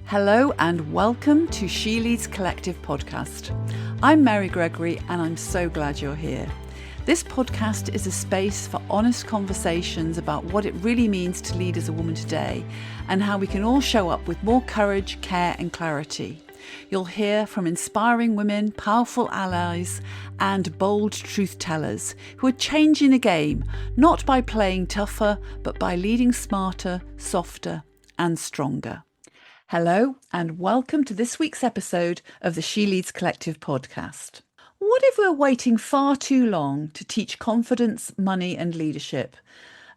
Hello and welcome to She Leads Collective podcast. I'm Mary Gregory and I'm so glad you're here. This podcast is a space for honest conversations about what it really means to lead as a woman today and how we can all show up with more courage, care and clarity. You'll hear from inspiring women, powerful allies and bold truth tellers who are changing the game, not by playing tougher, but by leading smarter, softer and stronger. Hello and welcome to this week's episode of the She Leads Collective podcast. What if we're waiting far too long to teach confidence, money and leadership?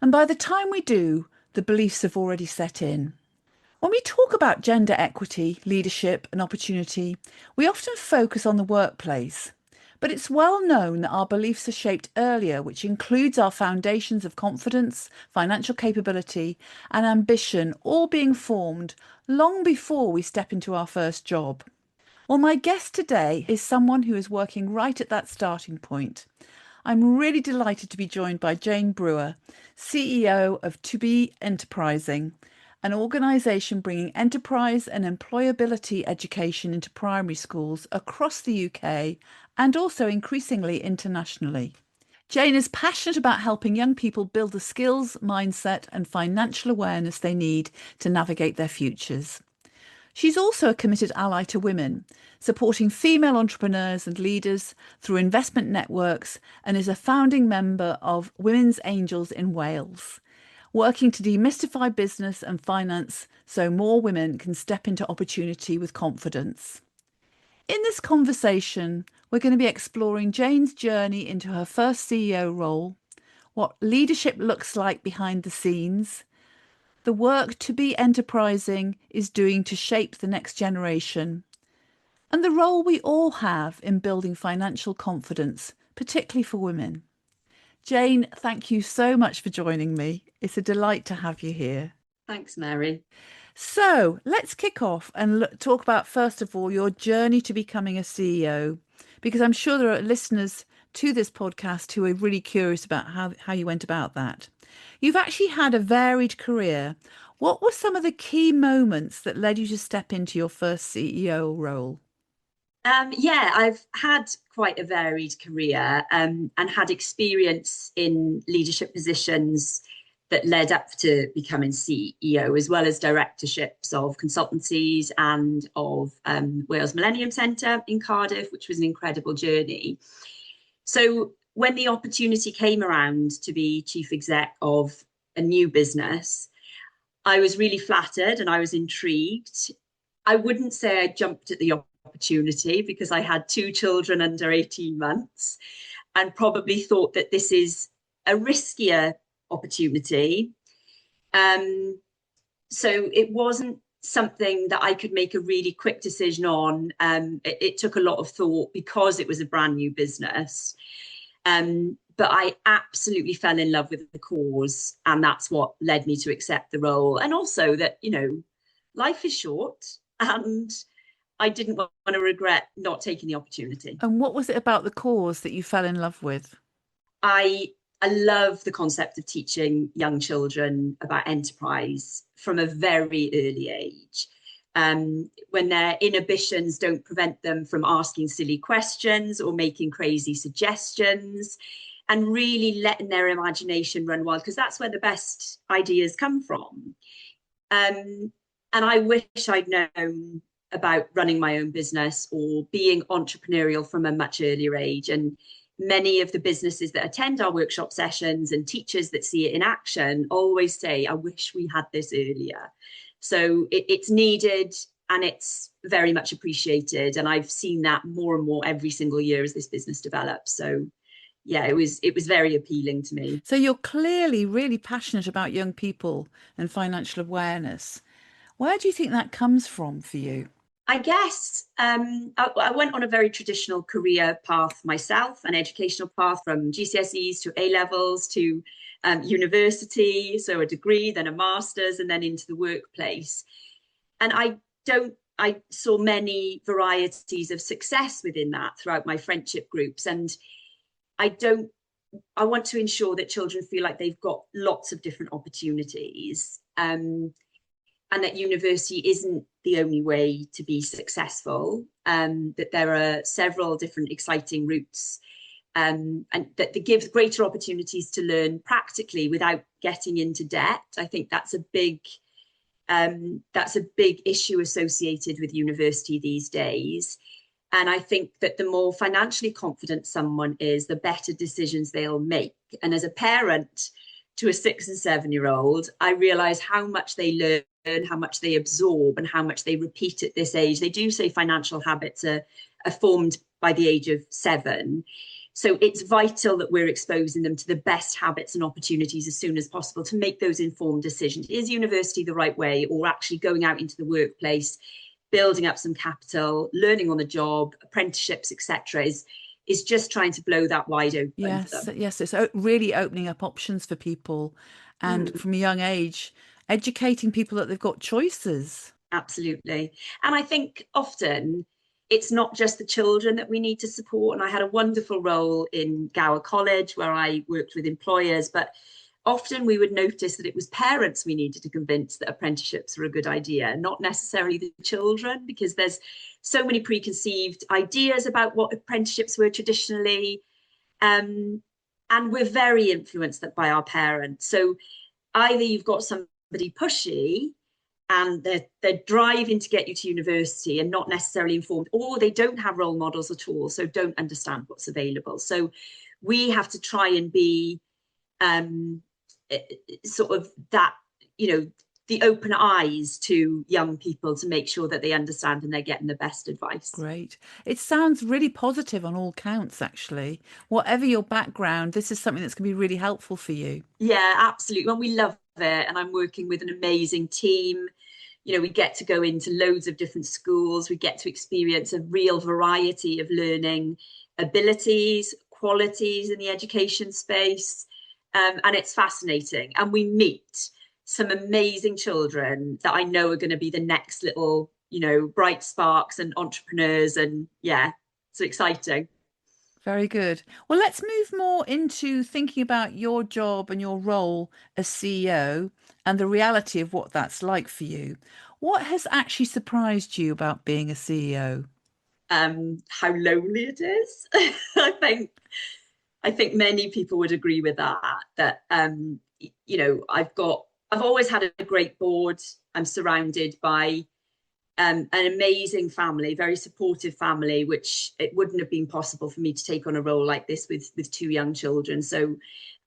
And by the time we do, the beliefs have already set in. When we talk about gender equity, leadership and opportunity, we often focus on the workplace. But it's well known that our beliefs are shaped earlier, which includes our foundations of confidence, financial capability and ambition all being formed long before we step into our first job. Well, my guest today is someone who is working right at that starting point. I'm really delighted to be joined by Jayne Brewer, CEO of To Be Enterprising, an organisation bringing enterprise and employability education into primary schools across the UK and also increasingly internationally. Jayne is passionate about helping young people build the skills, mindset and financial awareness they need to navigate their futures. She's also a committed ally to women, supporting female entrepreneurs and leaders through investment networks and is a founding member of Women's Angels in Wales, working to demystify business and finance so more women can step into opportunity with confidence. In this conversation, we're going to be exploring Jayne's journey into her first CEO role, what leadership looks like behind the scenes, the work To Be Enterprising is doing to shape the next generation, and the role we all have in building financial confidence, particularly for women. Jayne, thank you so much for joining me. It's a delight to have you here. Thanks, Mary. So let's kick off and talk about, first of all, your journey to becoming a CEO, because I'm sure there are listeners to this podcast who are really curious about how you went about that. You've actually had a varied career. What were some of the key moments that led you to step into your first CEO role? I've had quite a varied career and had experience in leadership positions that led up to becoming CEO, as well as directorships of consultancies and of Wales Millennium Centre in Cardiff, which was an incredible journey. So when the opportunity came around to be chief exec of a new business, I was really flattered and I was intrigued. I wouldn't say I jumped at the opportunity because I had two children under 18 months and probably thought that this is a riskier opportunity. So it wasn't something that I could make a really quick decision on. It took a lot of thought because it was a brand new business. But I absolutely fell in love with the cause, and that's what led me to accept the role. And also that, life is short and I didn't want to regret not taking the opportunity. And what was it about the cause that you fell in love with? I love the concept of teaching young children about enterprise from a very early age. When their inhibitions don't prevent them from asking silly questions or making crazy suggestions, and really letting their imagination run wild, because that's where the best ideas come from. And I wish I'd known about running my own business or being entrepreneurial from a much earlier age. And many of the businesses that attend our workshop sessions and teachers that see it in action always say, I wish we had this earlier. So it's needed and it's very much appreciated. And I've seen that more and more every single year as this business develops. So yeah, it was very appealing to me. So you're clearly really passionate about young people and financial awareness. Where do you think that comes from for you? I guess I went on a very traditional career path myself, an educational path from GCSEs to A-levels to university, so a degree, then a master's, and then into the workplace. And I saw many varieties of success within that throughout my friendship groups. And I want to ensure that children feel like they've got lots of different opportunities. and that university isn't the only way to be successful, that there are several different exciting routes, and that gives greater opportunities to learn practically without getting into debt. I think that's a big issue associated with university these days. And I think that the more financially confident someone is, the better decisions they'll make. And as a parent to a 6 and 7-year-old, I realize how much they learn, how much they absorb, and how much they repeat at this age. They do say financial habits are formed by the age of 7. So it's vital that we're exposing them to the best habits and opportunities as soon as possible to make those informed decisions. Is university the right way, or actually going out into the workplace, building up some capital, learning on the job, apprenticeships, etc., is just trying to blow that wide open. Yes, it's really opening up options for people, and from a young age, educating people that they've got choices. Absolutely. And I think often it's not just the children that we need to support. And I had a wonderful role in Gower College where I worked with employers, but often we would notice that it was parents we needed to convince that apprenticeships were a good idea, not necessarily the children, because there's so many preconceived ideas about what apprenticeships were traditionally. And we're very influenced by our parents. So either you've got somebody pushy and they're driving to get you to university and not necessarily informed, or they don't have role models at all, so don't understand what's available. So we have to try and be sort of that, the open eyes to young people to make sure that they understand and they're getting the best advice. Great. It sounds really positive on all counts, actually. Whatever your background, this is something that's going to be really helpful for you. Yeah, absolutely. Well, we love it. And I'm working with an amazing team. We get to go into loads of different schools. We get to experience a real variety of learning abilities, qualities in the education space. And it's fascinating. And we meet some amazing children that I know are going to be the next little, bright sparks and entrepreneurs. And yeah, it's exciting. Very good. Well, let's move more into thinking about your job and your role as CEO and the reality of what that's like for you. What has actually surprised you about being a CEO? How lonely it is. I think many people would agree with that. I've always had a great board. I'm surrounded by an amazing family, very supportive family, which it wouldn't have been possible for me to take on a role like this with 2 young children. So,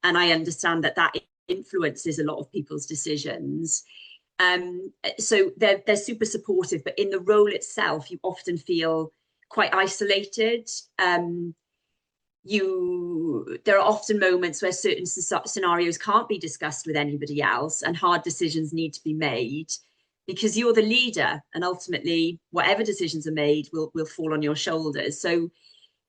and I understand that influences a lot of people's decisions. So they're super supportive, but in the role itself, you often feel quite isolated. There are often moments where certain scenarios can't be discussed with anybody else, and hard decisions need to be made because you're the leader, and ultimately whatever decisions are made will fall on your shoulders. So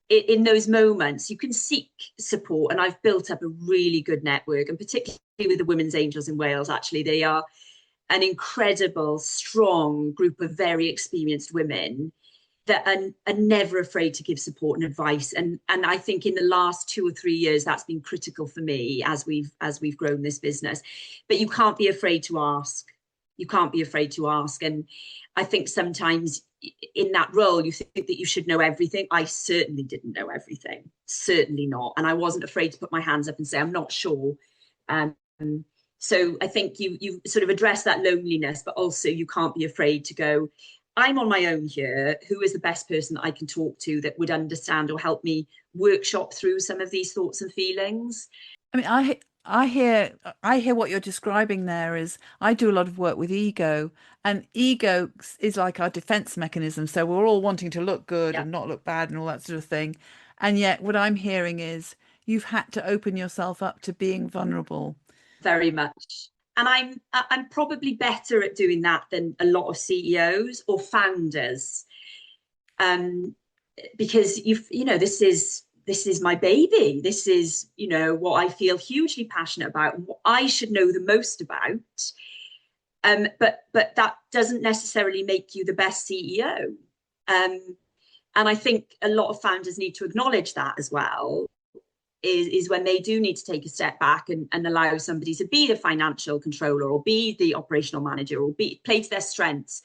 in those moments you can seek support, and I've built up a really good network, and particularly with the Women's Angels in Wales. Actually, they are an incredible, strong group of very experienced women that are never afraid to give support and advice. And I think in the last 2 or 3 years, that's been critical for me as we've grown this business. But you can't be afraid to ask. You can't be afraid to ask. And I think sometimes in that role, you think that you should know everything. I certainly didn't know everything, certainly not. And I wasn't afraid to put my hands up and say, I'm not sure. So I think you sort of address that loneliness, but also you can't be afraid to go, I'm on my own here. Who is the best person that I can talk to that would understand or help me workshop through some of these thoughts and feelings? I mean, I hear what you're describing there is I do a lot of work with ego, and ego is like our defense mechanism. So we're all wanting to look good Yeah, and not look bad and all that sort of thing. And yet what I'm hearing is you've had to open yourself up to being vulnerable. very much. And I'm probably better at doing that than a lot of CEOs or founders, because this is my baby. This is what I feel hugely passionate about, and what I should know the most about. But that doesn't necessarily make you the best CEO. And I think a lot of founders need to acknowledge that as well. is when they do need to take a step back and allow somebody to be the financial controller or be the operational manager or play to their strengths.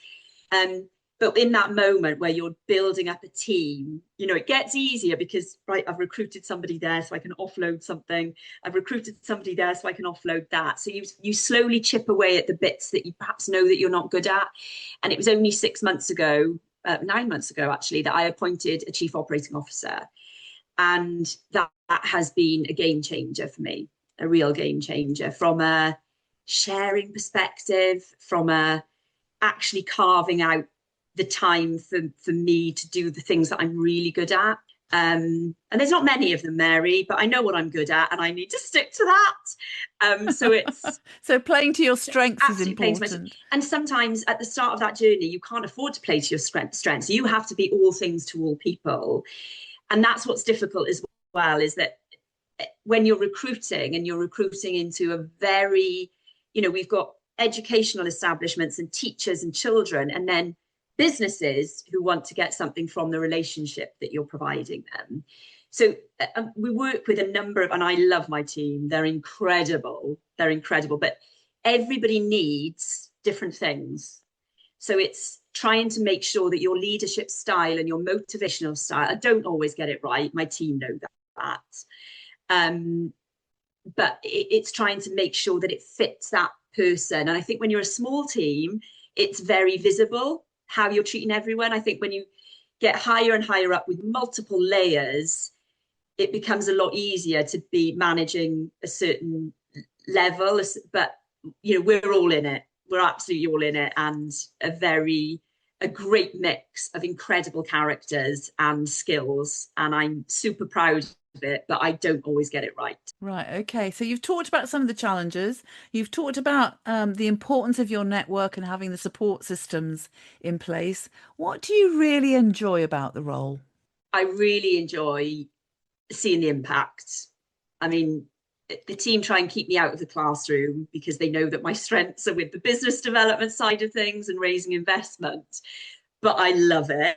But in that moment where you're building up a team, you know, it gets easier because, right, I've recruited somebody there so I can offload something. I've recruited somebody there so I can offload that. So you slowly chip away at the bits that you perhaps know that you're not good at. And it was only 9 months ago, actually, that I appointed a chief operating officer. And that has been a game changer for me, a real game changer from a sharing perspective, from a actually carving out the time for me to do the things that I'm really good at. And there's not many of them, Mary, but I know what I'm good at and I need to stick to that. So it's so playing to your strengths is important. And sometimes at the start of that journey, you can't afford to play to your strengths. You have to be all things to all people. And that's what's difficult as well, is that when you're recruiting and you're recruiting into a very, you know, we've got educational establishments and teachers and children, and then businesses who want to get something from the relationship that you're providing them. So we work with a number of, and I love my team. They're incredible. But everybody needs different things. So it's trying to make sure that your leadership style and your motivational style, I don't always get it right. My team know that. But it's trying to make sure that it fits that person. And I think when you're a small team, it's very visible how you're treating everyone. I think when you get higher and higher up with multiple layers, it becomes a lot easier to be managing a certain level. But, you know, we're all in it. We're absolutely all in it. And a great mix of incredible characters and skills. And I'm super proud of it, but I don't always get it right. Right. Okay. So you've talked about some of the challenges. You've talked about the importance of your network and having the support systems in place. What do you really enjoy about the role? I really enjoy seeing the impact. I mean, the team try and keep me out of the classroom because they know that my strengths are with the business development side of things and raising investment. But I love it.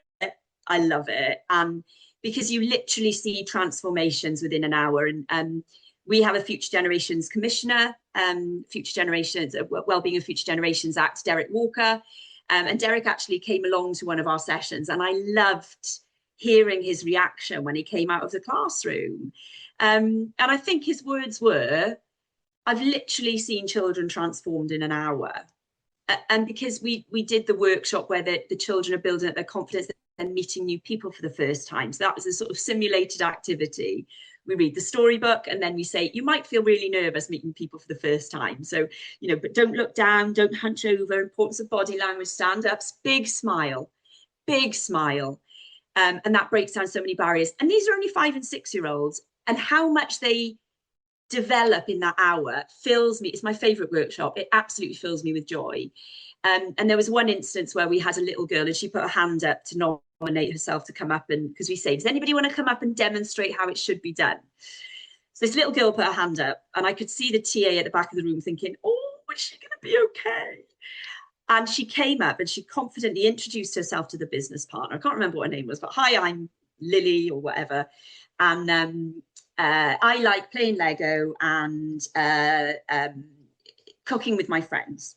I love it. And because you literally see transformations within an hour. And we have a Future Generations Commissioner, Future Generations, Wellbeing of Future Generations Act, Derek Walker. And Derek actually came along to one of our sessions, and I loved hearing his reaction when he came out of the classroom. And I think his words were, I've literally seen children transformed in an hour. And because we did the workshop where the children are building up their confidence and meeting new people for the first time. So that was a sort of simulated activity. We read the storybook and then we say, you might feel really nervous meeting people for the first time. So, you know, but don't look down, don't hunch over, importance of body language, stand ups, big smile. And that breaks down so many barriers. And these are only 5 and 6 year olds, and how much they develop in that hour fills me. It's my favorite workshop. It absolutely fills me with joy. And there was one instance where we had a little girl and she put her hand up to nominate herself to come up, and because we say, does anybody want to come up and demonstrate how it should be done? So this little girl put her hand up, and I could see the TA at the back of the room thinking, oh, is she going to be okay? And she came up and she confidently introduced herself to the business partner. I can't remember what her name was, but hi, I'm Lily or whatever. And I like playing Lego and cooking with my friends.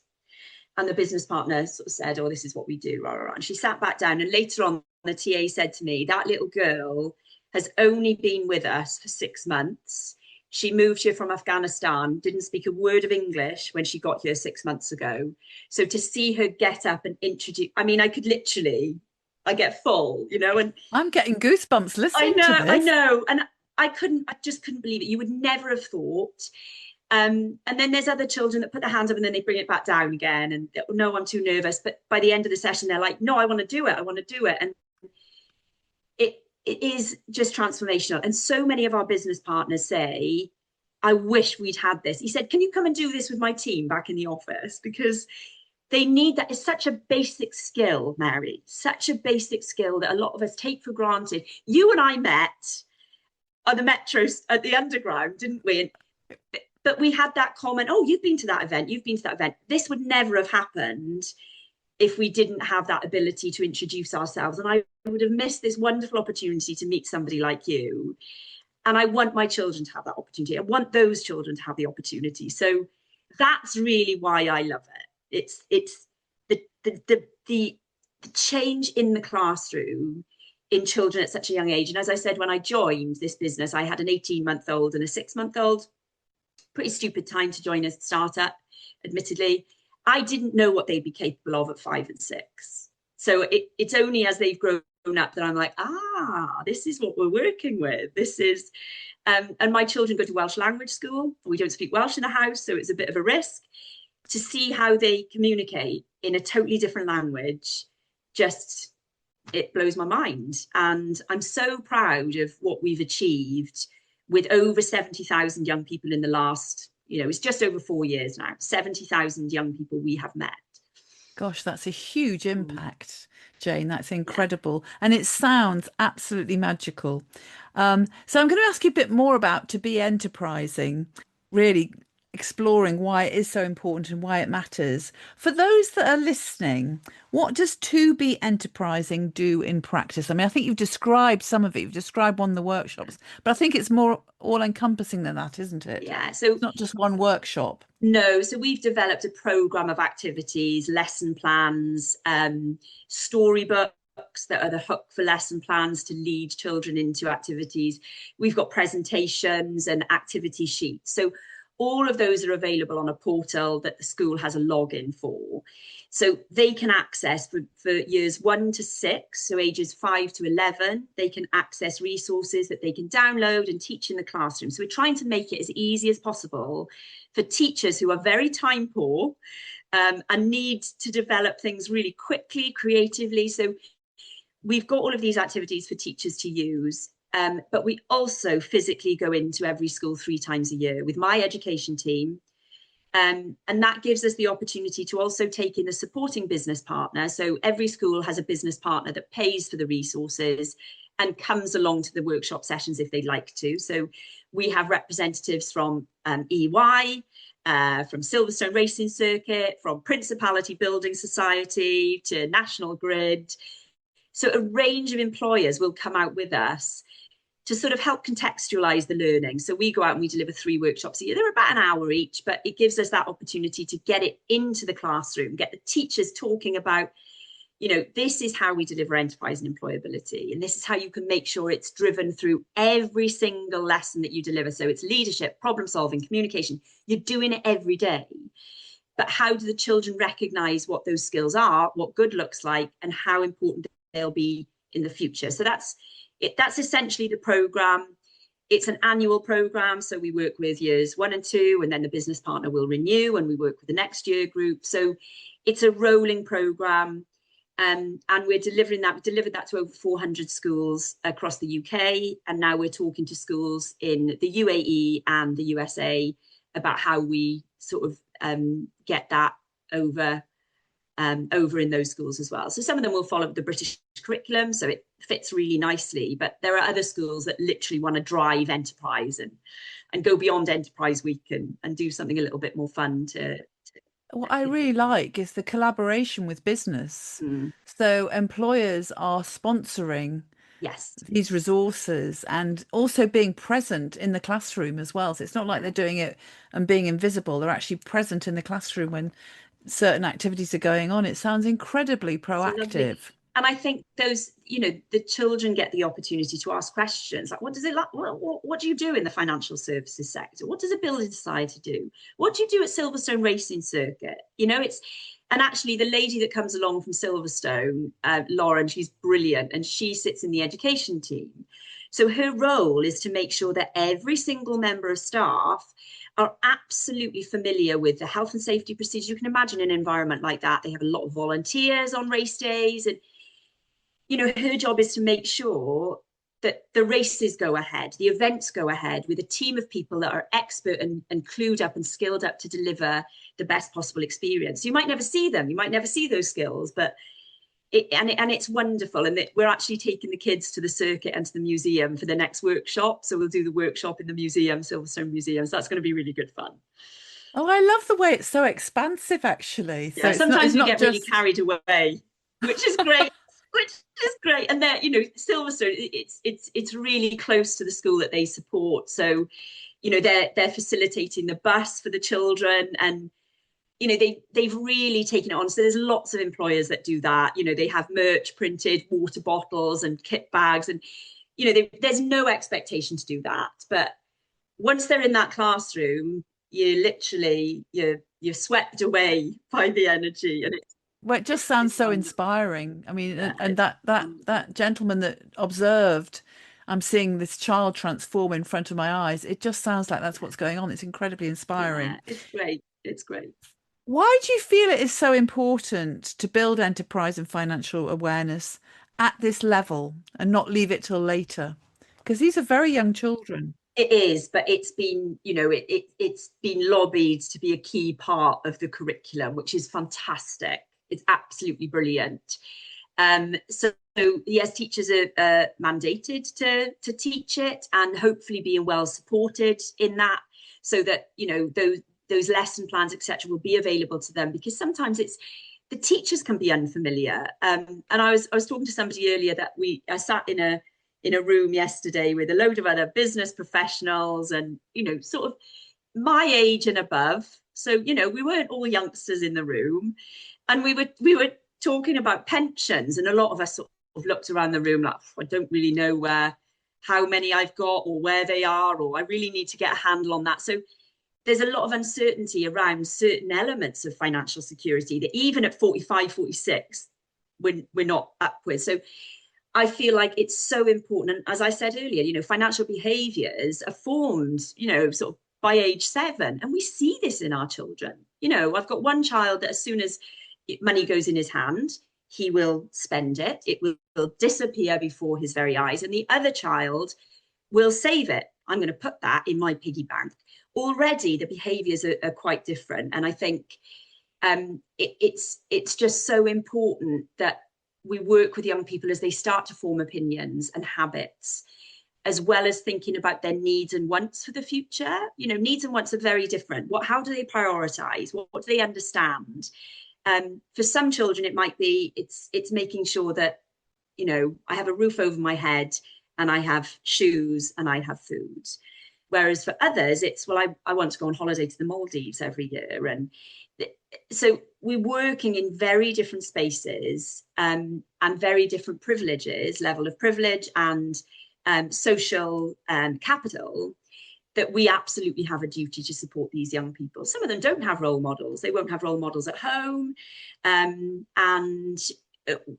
And the business partner sort of said, oh, this is what we do. Rah, rah, rah. And she sat back down, and later on the TA said to me, that little girl has only been with us for 6 months. She moved here from Afghanistan, didn't speak a word of English when she got here 6 months ago. So to see her get up and introduce, I mean, I get full, you know. And I'm getting goosebumps listening to this. I know. And I just couldn't believe it. You would never have thought. And then there's other children that put their hands up and then they bring it back down again. And no, I'm too nervous. But by the end of the session, they're like, no, I want to do it. I want to do it. And it is just transformational. And so many of our business partners say, I wish we'd had this. He said, can you come and do this with my team back in the office? Because they need that. It's such a basic skill, Mary, such a basic skill that a lot of us take for granted. You and I met on the metros at the Underground, didn't we? But we had that comment, oh, you've been to that event. This would never have happened if we didn't have that ability to introduce ourselves. And I would have missed this wonderful opportunity to meet somebody like you. And I want my children to have that opportunity. I want those children to have the opportunity. So that's really why I love it. It's the change in the classroom in children at such a young age. And as I said, when I joined this business, I had an 18-month-old and a 6-month-old. Pretty stupid time to join a startup, admittedly. I didn't know what they'd be capable of at 5 and 6. So it's only as they've grown up that I'm like, this is what we're working with. This is, and my children go to Welsh language school. We don't speak Welsh in the house, so it's a bit of a risk. To see how they communicate in a totally different language, just, it blows my mind. And I'm so proud of what we've achieved with over 70,000 young people in the last, it's just over 4 years now, 70,000 young people we have met. Gosh, that's a huge impact, Jayne. That's incredible. Yeah. And it sounds absolutely magical. So I'm going to ask you a bit more about to be enterprising, really exploring why it is so important and why it matters. For those that are listening, what does to be enterprising do in practice? I mean, I think you've described some of it. You've described one of the workshops, but I think it's more all-encompassing than that, isn't it? Yeah. So it's not just one workshop. No. So we've developed a program of activities, lesson plans, storybooks that are the hook for lesson plans to lead children into activities. We've got presentations and activity sheets. So all of those are available on a portal that the school has a login for. So they can access for years 1 to 6, so ages 5 to 11, they can access resources that they can download and teach in the classroom. So we're trying to make it as easy as possible for teachers who are very time poor and need to develop things really quickly, creatively. So we've got all of these activities for teachers to use. But we also physically go into every school 3 times a year with my education team. And that gives us the opportunity to also take in a supporting business partner. So every school has a business partner that pays for the resources and comes along to the workshop sessions if they'd like to. So we have representatives from EY, from Silverstone Racing Circuit, from Principality Building Society to National Grid. So a range of employers will come out with us to sort of help contextualize the learning. So we go out and we deliver 3 workshops a year. They're about an hour each, but it gives us that opportunity to get it into the classroom, get the teachers talking about, this is how we deliver enterprise and employability. And this is how you can make sure it's driven through every single lesson that you deliver. So it's leadership, problem solving, communication. You're doing it every day. But how do the children recognize what those skills are, what good looks like, and how important they'll be in the future? So that's essentially the program. It's an annual program, so we work with years 1 and 2, and then the business partner will renew, and we work with the next year group. So it's a rolling program, and we're delivering that. We delivered that to over 400 schools across the UK, and now we're talking to schools in the UAE and the USA about how we sort of get that over in those schools as well. So some of them will follow the British curriculum, so it fits really nicely. But there are other schools that literally want to drive enterprise and go beyond Enterprise Week and do something a little bit more fun to what I really like is the collaboration with business. So employers are sponsoring these resources and also being present in the classroom as well. So it's not like they're doing it and being invisible. They're actually present in the classroom when certain activities are going on. It sounds incredibly proactive. And I think those, the children get the opportunity to ask questions like, what does it like? What do you do in the financial services sector? What does a building society do? What do you do at Silverstone Racing Circuit? And actually the lady that comes along from Silverstone, Lauren, she's brilliant, and she sits in the education team. So her role is to make sure that every single member of staff are absolutely familiar with the health and safety procedures. You can imagine an environment like that. They have a lot of volunteers on race days, and her job is to make sure that the races go ahead, the events go ahead with a team of people that are expert and clued up and skilled up to deliver the best possible experience. You might never see them, you might never see those skills, but it's wonderful. And we're actually taking the kids to the circuit and to the museum for the next workshop. So we'll do the workshop in the museum, Silverstone Museum. So that's going to be really good fun. Oh, I love the way it's so expansive, actually. Yeah, so sometimes we get really carried away, which is great. which is great. And they're, Silverstone, it's really close to the school that they support. So, they're facilitating the bus for the children, and they've really taken it on. So there's lots of employers that do that. They have merch printed, water bottles and kit bags, and there's no expectation to do that. But once they're in that classroom, you're swept away by the energy, and Well, it just sounds it's so wonderful. inspiring. I mean, Yeah, and it's that wonderful. gentleman that observed, I'm seeing this child transform in front of my eyes. It just sounds like that's what's going on. It's incredibly Yeah, inspiring. it's great. It's great. Why do you feel it is so important to build enterprise and financial awareness at this level and not leave it till later? Because these are very young children. It is, but it's been, it's been lobbied to be a key part of the curriculum, which is fantastic. It's absolutely brilliant. So yes, teachers are mandated to teach it, and hopefully being well supported in that, so that those lesson plans, etc., will be available to them, because sometimes it's the teachers can be unfamiliar. And I was talking to somebody earlier that I sat in a room yesterday with a load of other business professionals, and sort of my age and above. So we weren't all youngsters in the room, and we were talking about pensions, and a lot of us sort of looked around the room like, I don't really know how many I've got or where they are, or I really need to get a handle on that. So there's a lot of uncertainty around certain elements of financial security that even at 45, 46, we're not up with. So I feel like it's so important. And as I said earlier, financial behaviors are formed, sort of by age 7. And we see this in our children. I've got one child that as soon as money goes in his hand, he will spend it. It will disappear before his very eyes. And the other child will save it. I'm going to put that in my piggy bank. Already the behaviors are quite different. And I think it's just so important that we work with young people as they start to form opinions and habits, as well as thinking about their needs and wants for the future. Needs and wants are very different. How do they prioritize? What do they understand? For some children, it might be it's making sure that I have a roof over my head, and I have shoes, and I have food. Whereas for others, it's, well, I want to go on holiday to the Maldives every year. And so we're working in very different spaces, and very different privileges, level of privilege and social capital, that we absolutely have a duty to support these young people. Some of them don't have role models. They won't have role models at home. And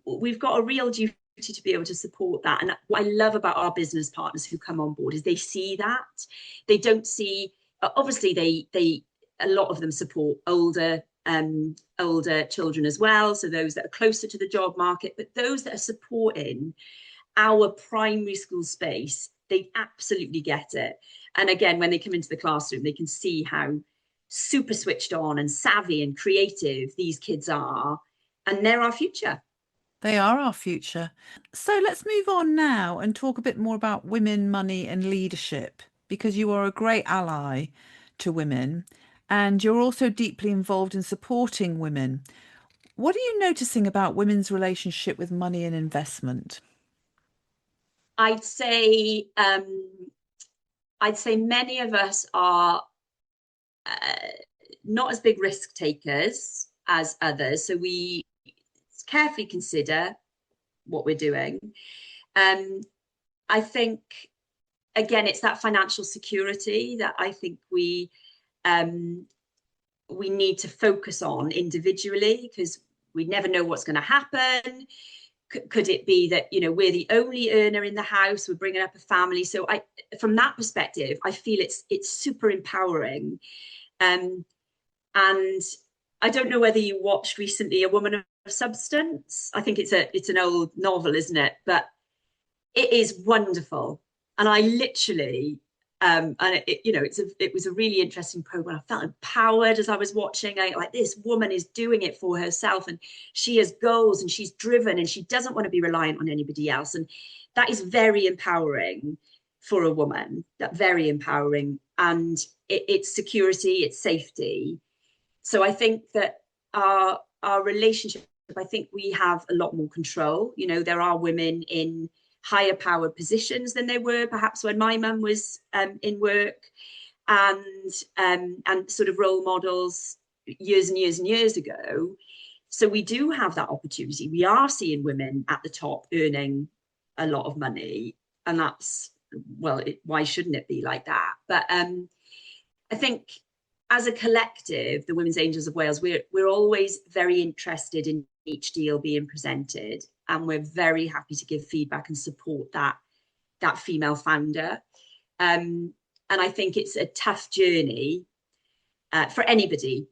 we've got a real duty to be able to support that. And what I love about our business partners who come on board is they see that. They don't see, obviously they a lot of them support older children as well, so those that are closer to the job market, but those that are supporting our primary school space, they absolutely get it. And again, when they come into the classroom, they can see how super switched on and savvy and creative these kids are, and they're our future. They are our future. So let's move on now and talk a bit more about women, money, and leadership, because you are a great ally to women and you're also deeply involved in supporting women. What are you noticing about women's relationship with money and investment? I'd say many of us are not as big risk takers as others, so we carefully consider what we're doing. I think, again, it's that financial security that I think we need to focus on individually, because we never know what's going to happen. Could it be that we're the only earner in the house, we're bringing up a family? So from that perspective, I feel it's super empowering. And I don't know whether you watched recently A Woman of Substance. I think it's an old novel, isn't it? But it is wonderful. And I literally and it was a really interesting program. I felt empowered as I was watching. Like, this woman is doing it for herself, and she has goals, and she's driven, and she doesn't want to be reliant on anybody else. And that is very empowering for a woman. That very empowering, and it's security, it's safety. So I think that our relationship I think we have a lot more control. You know, there are women in higher powered positions than there were perhaps when my mum was in work, and sort of role models years and years and years ago. So we do have that opportunity. We are seeing women at the top earning a lot of money, and that's, well, why shouldn't it be like that? But I think as a collective, the Women's Angels of Wales, we're always very interested in each deal being presented, and we're very happy to give feedback and support that female founder. And I think it's a tough journey for anybody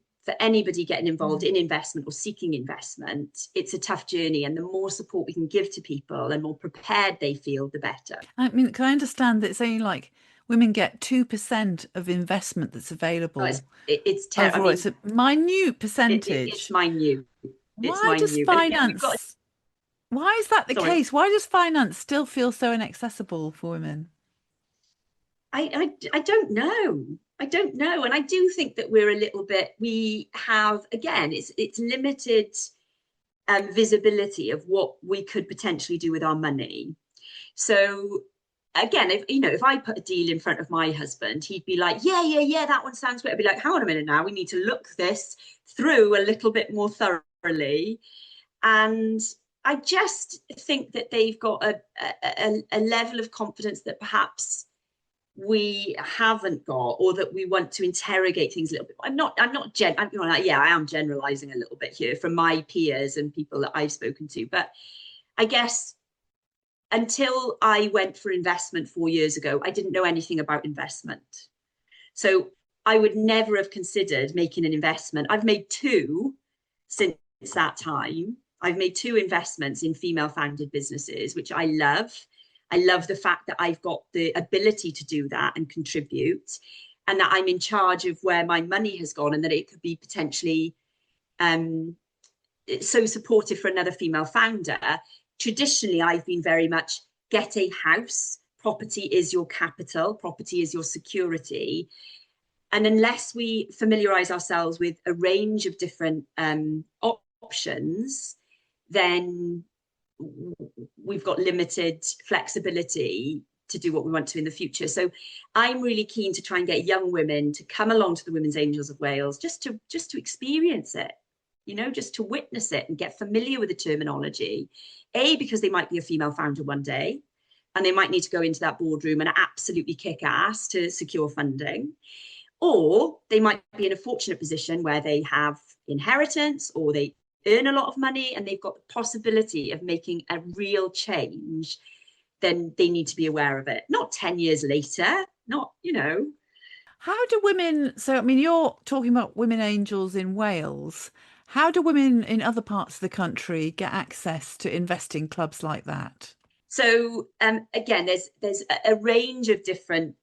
getting involved in investment or seeking investment. It's a tough journey, and the more support we can give to people and more prepared they feel, the better. I mean, can I understand that it's only like women get 2% of investment that's available? Oh, it's terrible. Overall, it's a minute percentage. It's minute. It's Why does minute. finance, why is that the Sorry. case? Why does finance still feel so inaccessible for women? I don't know. I don't know. And I do think that we're a little bit, we have, again, it's limited visibility of what we could potentially do with our money. So again, if I put a deal in front of my husband, he'd be like, yeah, that one sounds great. I'd be like, hang on a minute now, we need to look this through a little bit more thoroughly. And I just think that they've got a level of confidence that perhaps we haven't got, or that we want to interrogate things a little bit. I am generalizing a little bit here from my peers and people that I've spoken to, but I guess until I went for investment 4 years ago, I didn't know anything about investment. So I would never have considered making an investment. I've made 2 since that time. I've made 2 investments in female founded businesses, which I love. I love the fact that I've got the ability to do that and contribute, and that I'm in charge of where my money has gone, and that it could be potentially so supportive for another female founder. Traditionally, I've been very much get a house. Property is your capital. Property is your security. And unless we familiarize ourselves with a range of different options, then we've got limited flexibility to do what we want to in the future. So I'm really keen to try and get young women to come along to the Women's Angels of Wales, just to experience it, just to witness it and get familiar with the terminology. Because they might be a female founder one day, and they might need to go into that boardroom and absolutely kick ass to secure funding. Or they might be in a fortunate position where they have inheritance, or they earn a lot of money and they've got the possibility of making a real change. Then they need to be aware of it. Not 10 years later, How do women, so I mean, you're talking about women angels in Wales. How do women in other parts of the country get access to investing clubs like that? So again, there's a range of different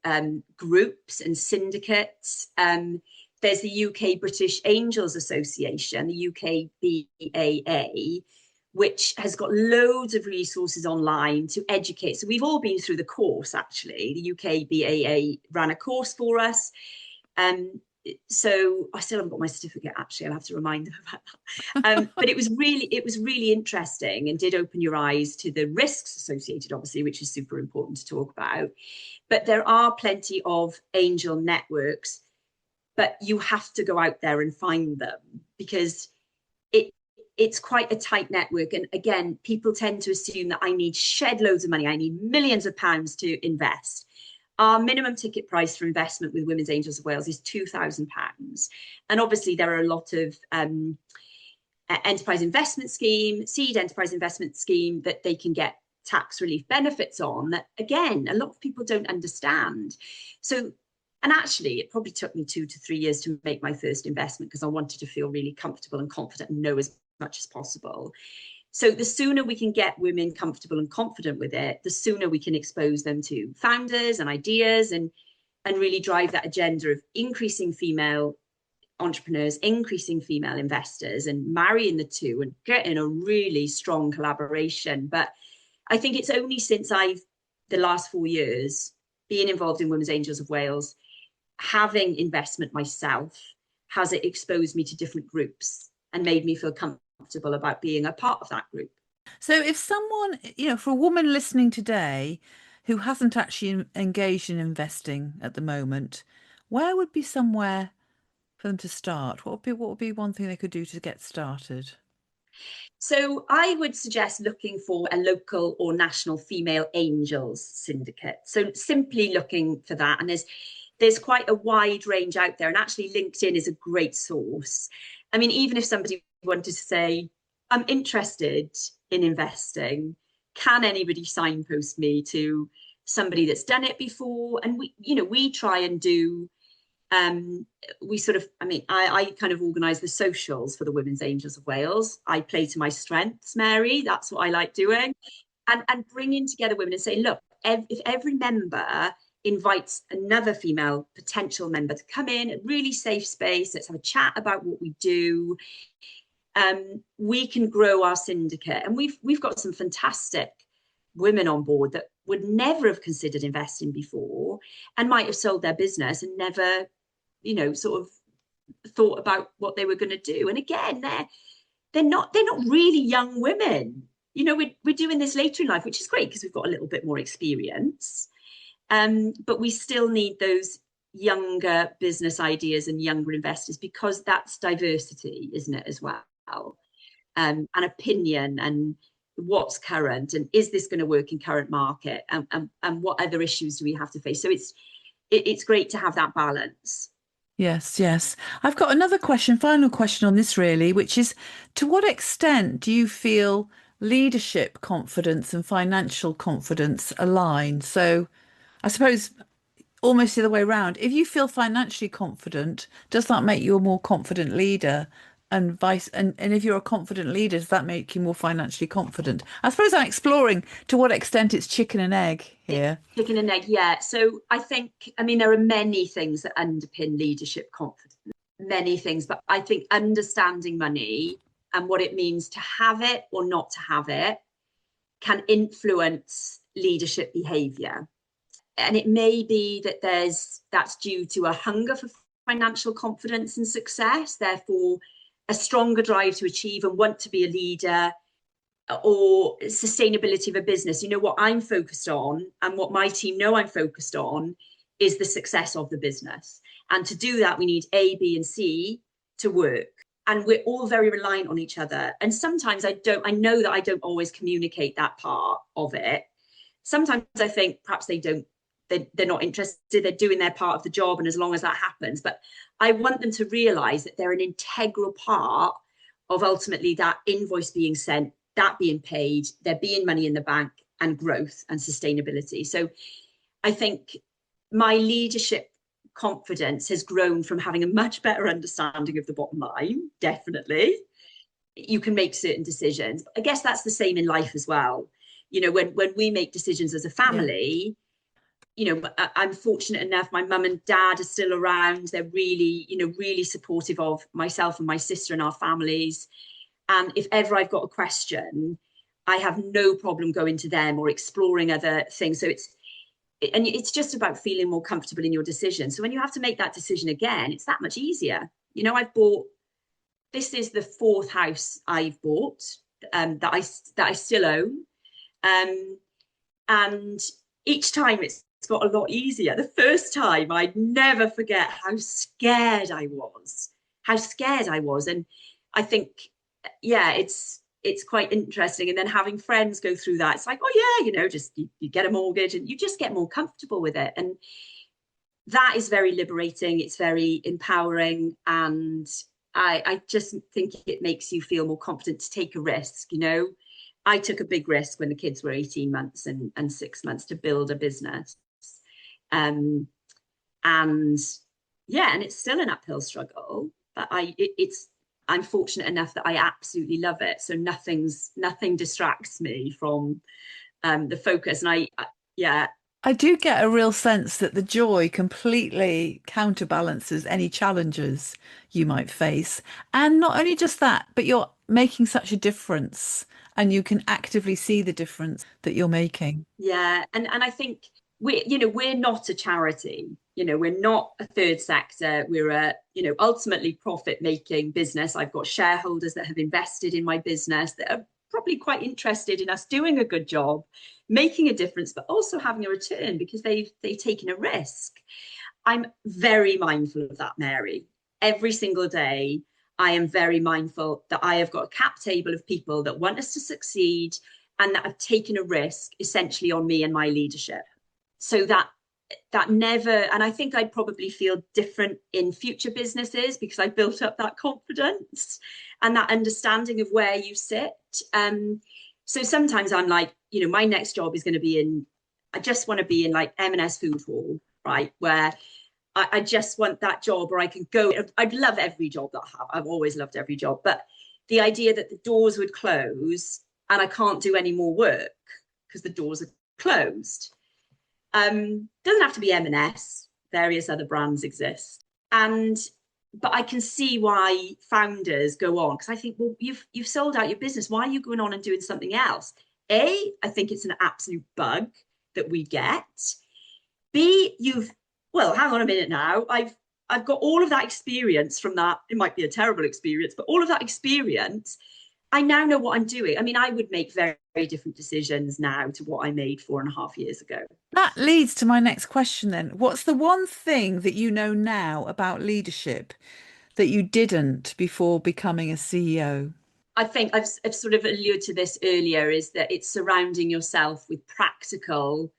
groups and syndicates. There's the UK British Angels Association, the UK BAA, which has got loads of resources online to educate. So we've all been through the course, actually. The UK BAA ran a course for us. So I still haven't got my certificate, actually. I'll have to remind them about that. But it was really interesting, and did open your eyes to the risks associated, obviously, which is super important to talk about. But there are plenty of angel networks, but you have to go out there and find them, because it's quite a tight network. And again, people tend to assume that I need shed loads of money. I need millions of pounds to invest. Our minimum ticket price for investment with Women's Angels of Wales is £2,000. And obviously there are a lot of enterprise investment scheme, seed enterprise investment scheme that they can get tax relief benefits on, that again, a lot of people don't understand. So, and actually it probably took me 2 to 3 years to make my first investment, because I wanted to feel really comfortable and confident and know as much as possible. So the sooner we can get women comfortable and confident with it, the sooner we can expose them to founders and ideas, and really drive that agenda of increasing female entrepreneurs, increasing female investors, and marrying the two and getting a really strong collaboration. But I think it's only since the last 4 years, being involved in Women's Angels of Wales, having investment myself, has it exposed me to different groups and made me feel comfortable comfortable about being a part of that group. So if someone, for a woman listening today who hasn't actually engaged in investing at the moment, where would be somewhere for them to start? What would be one thing they could do to get started? So I would suggest looking for a local or national female angels syndicate. So simply looking for that. And there's quite a wide range out there. And actually LinkedIn is a great source. I mean, even if somebody wanted to say, I'm interested in investing, can anybody signpost me to somebody that's done it before? And we try and do we sort of, I kind of organise the socials for the Women's Angels of Wales. I play to my strengths, Mary. That's what I like doing. And bringing together women and saying, look, if every member invites another female potential member to come in, a really safe space, let's have a chat about what we do. We can grow our syndicate. And we've got some fantastic women on board that would never have considered investing before and might have sold their business and never sort of thought about what they were going to do. And again, they're not really young women. We're doing this later in life, which is great because we've got a little bit more experience. But we still need those younger business ideas and younger investors because that's diversity, isn't it, as well? An opinion and what's current and is this going to work in current market and what other issues do we have to face? So it's great to have that balance. Yes, yes. I've got another question, final question on this really, which is to what extent do you feel leadership confidence and financial confidence align? So I suppose almost the other way around. If you feel financially confident, does that make you a more confident leader? And if you're a confident leader, does that make you more financially confident? I suppose I'm exploring to what extent it's chicken and egg here. Chicken and egg, yeah. So there are many things that underpin leadership confidence, many things, but I think understanding money and what it means to have it or not to have it can influence leadership behavior. And it may be that that's due to a hunger for financial confidence and success, therefore a stronger drive to achieve and want to be a leader, or sustainability of a business. What I'm focused on and what my team know I'm focused on is the success of the business. And to do that, we need A, B, and C to work. And we're all very reliant on each other. And sometimes I know that I don't always communicate that part of it. Sometimes I think perhaps they're not interested, they're doing their part of the job, and as long as that happens. But I want them to realise that they're an integral part of ultimately that invoice being sent, that being paid, there being money in the bank, and growth and sustainability. So I think my leadership confidence has grown from having a much better understanding of the bottom line, definitely. You can make certain decisions. I guess that's the same in life as well. When we make decisions as a family, I'm fortunate enough, my mum and dad are still around. They're really, really supportive of myself and my sister and our families. And if ever I've got a question, I have no problem going to them or exploring other things. So it's just about feeling more comfortable in your decision. So when you have to make that decision again, it's that much easier. This is the fourth house I've bought that I still own. And each time it's got a lot easier. The first time, I'd never forget how scared I was. And I think, yeah, it's quite interesting. And then having friends go through that, it's like, oh yeah, just you get a mortgage and you just get more comfortable with it. And that is very liberating. It's very empowering. And I just think it makes you feel more confident to take a risk. I took a big risk when the kids were 18 months and 6 months to build a business. And it's still an uphill struggle, but I'm fortunate enough that I absolutely love it. So nothing distracts me from the focus. And I do get a real sense that the joy completely counterbalances any challenges you might face. And not only just that, but you're making such a difference and you can actively see the difference that you're making. Yeah. And I think we're not a charity. we're not a third sector. We're a, ultimately profit-making business. I've got shareholders that have invested in my business that are probably quite interested in us doing a good job, making a difference, but also having a return because they've taken a risk. I'm very mindful of that, Mary. Every single day, I am very mindful that I have got a cap table of people that want us to succeed and that have taken a risk essentially on me and my leadership. So that never, and I think I'd probably feel different in future businesses because I built up that confidence and that understanding of where you sit. So sometimes I'm like, my next job is going to be I just want to be in like M&S Food Hall, right? Where I just want that job where I can go. I'd love every job that I have. I've always loved every job. But the idea that the doors would close and I can't do any more work because the doors are closed. Doesn't have to be M&S. Various other brands exist. But I can see why founders go on because I think, well, you've sold out your business. Why are you going on and doing something else? A, I think it's an absolute bug that we get. B, hang on a minute now. I've got all of that experience from that. It might be a terrible experience, but all of that experience, I now know what I'm doing. I mean, I would make very, very different decisions now to what I made 4.5 years ago. That leads to my next question then. What's the one thing that you know now about leadership that you didn't before becoming a CEO? I think I've sort of alluded to this earlier, is that it's surrounding yourself with practical,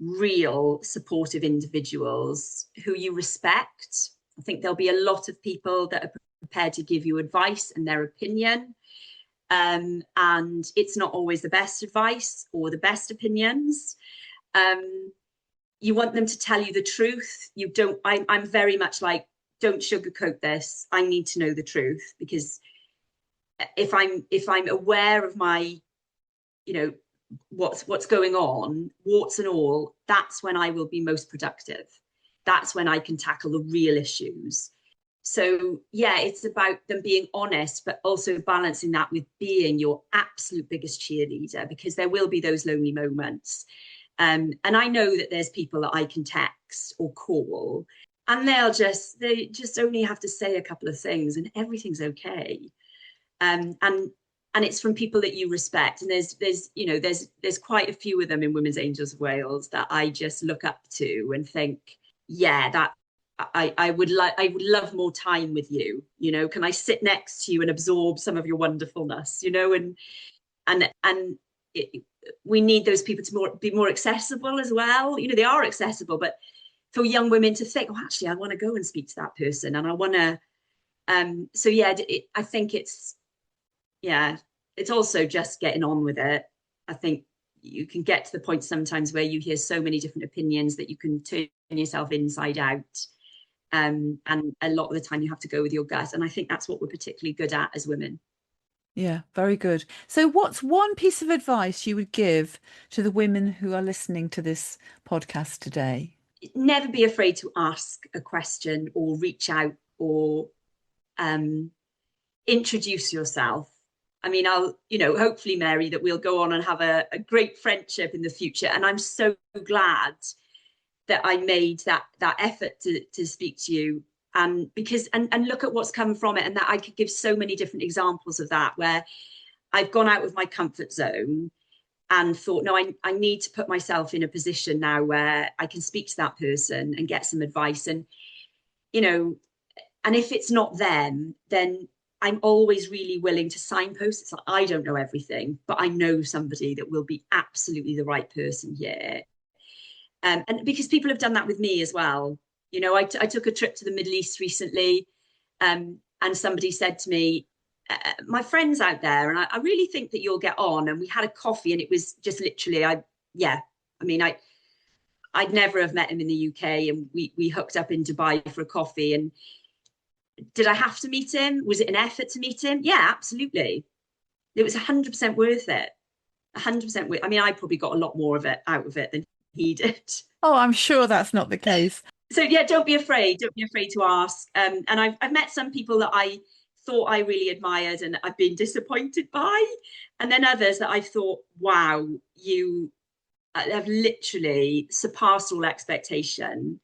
real, supportive individuals who you respect. I think there'll be a lot of people that are prepared to give you advice and their opinion. And it's not always the best advice or the best opinions. You want them to tell you the truth. I'm very much like, don't sugarcoat this. I need to know the truth, because if I'm aware of my, what's going on, warts and all, that's when I will be most productive. That's when I can tackle the real issues. So yeah, it's about them being honest, but also balancing that with being your absolute biggest cheerleader, because there will be those lonely moments. And I know that there's people that I can text or call, and they just only have to say a couple of things and everything's okay. And it's from people that you respect. And there's quite a few of them in Women's Angels of Wales that I just look up to and think, yeah, that I would love more time with you. Can I sit next to you and absorb some of your wonderfulness? We need those people to be more accessible as well. They are accessible, but for young women to think, oh, actually, I want to go and speak to that person, and I want to. I think it's also just getting on with it. I think you can get to the point sometimes where you hear so many different opinions that you can turn yourself inside out. And a lot of the time you have to go with your gut. And I think that's what we're particularly good at as women. Yeah, very good. So what's one piece of advice you would give to the women who are listening to this podcast today? Never be afraid to ask a question or reach out or introduce yourself. I mean, hopefully, Mary, that we'll go on and have a great friendship in the future. And I'm so glad that I made that effort to speak to you, and look at what's come from it, and that I could give so many different examples of that, where I've gone out of my comfort zone and thought, no, I need to put myself in a position now where I can speak to that person and get some advice. And, and if it's not them, then I'm always really willing to signpost. It's like, I don't know everything, but I know somebody that will be absolutely the right person here. And because people have done that with me as well. I took a trip to the Middle East recently, and somebody said to me, my friend's out there, and I really think that you'll get on. And we had a coffee, and it was just literally, I'd never have met him in the UK, and we hooked up in Dubai for a coffee. And did I have to meet him? Was it an effort to meet him? Yeah, absolutely. It was 100% worth it. 100% worth. I mean, I probably got a lot more out of it than he did. Oh, I'm sure that's not the case. So yeah, don't be afraid. Don't be afraid to ask. And I've met some people that I thought I really admired and I've been disappointed by, and then others that I thought, wow, you have literally surpassed all expectation.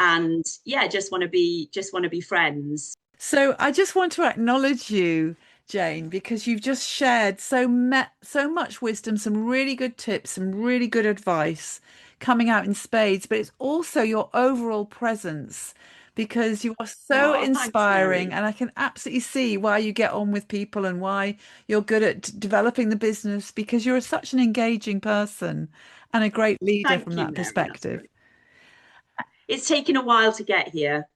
and yeah, just want to be friends. So I just want to acknowledge you, Jayne, because you've just shared so much wisdom, some really good tips, some really good advice coming out in spades, but it's also your overall presence because you are so Oh, thanks, inspiring, Mary. and I can absolutely see why you get on with people and why you're good at developing the business because you're such an engaging person and a great leader from Thank you, that Mary. That's perspective. great. It's taken a while to get here.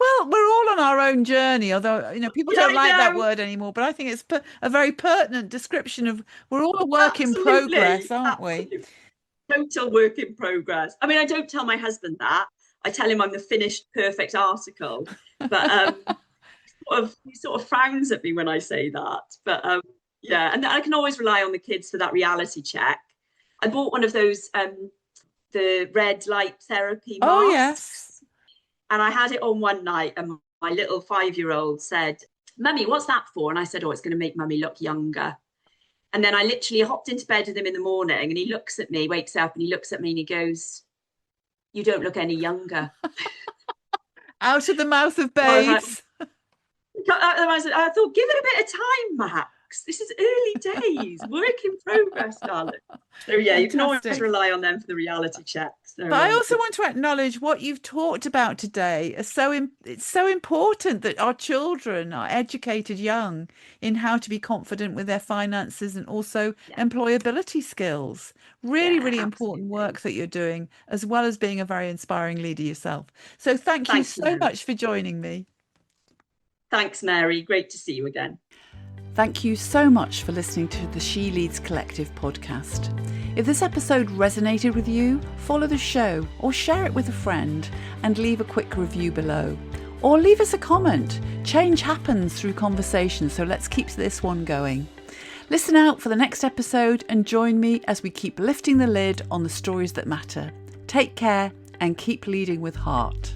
Well, we're all on our own journey, although, people Yeah, don't I like that know. word anymore, but I think it's a very pertinent description of we're all a work in progress, Absolutely, aren't we? absolutely. Total work in progress. I mean, I don't tell my husband that. I tell him I'm the finished, perfect article. But he sort of frowns at me when I say that. But yeah, and I can always rely on the kids for that reality check. I bought one of those the red light therapy Oh, yes. masks, and I had it on one night, and my little 5-year-old said, "Mummy, what's that for?" And I said, "Oh, it's going to make Mummy look younger." And then I literally hopped into bed with him in the morning, and he looks at me, wakes up, and he looks at me and he goes, "You don't look any younger." Out of the mouth of I was like, babes. I thought, give it a bit of time, Max. This is early days, work in progress, darling. So yeah, you can always Fantastic. rely on them for the reality check. So But I also want to acknowledge what you've talked about today. It's so important that our children are educated young in how to be confident with their finances and also yeah, employability skills. Really, yeah, really important absolutely. work that you're doing, as well as being a very inspiring leader yourself. So thank you Thank you, so Mary. much for joining me. Thanks, Mary. Great to see you again. Thank you so much for listening to the She Leads Collective podcast. If this episode resonated with you, follow the show or share it with a friend and leave a quick review below. Or leave us a comment. Change happens through conversation, so let's keep this one going. Listen out for the next episode and join me as we keep lifting the lid on the stories that matter. Take care and keep leading with heart.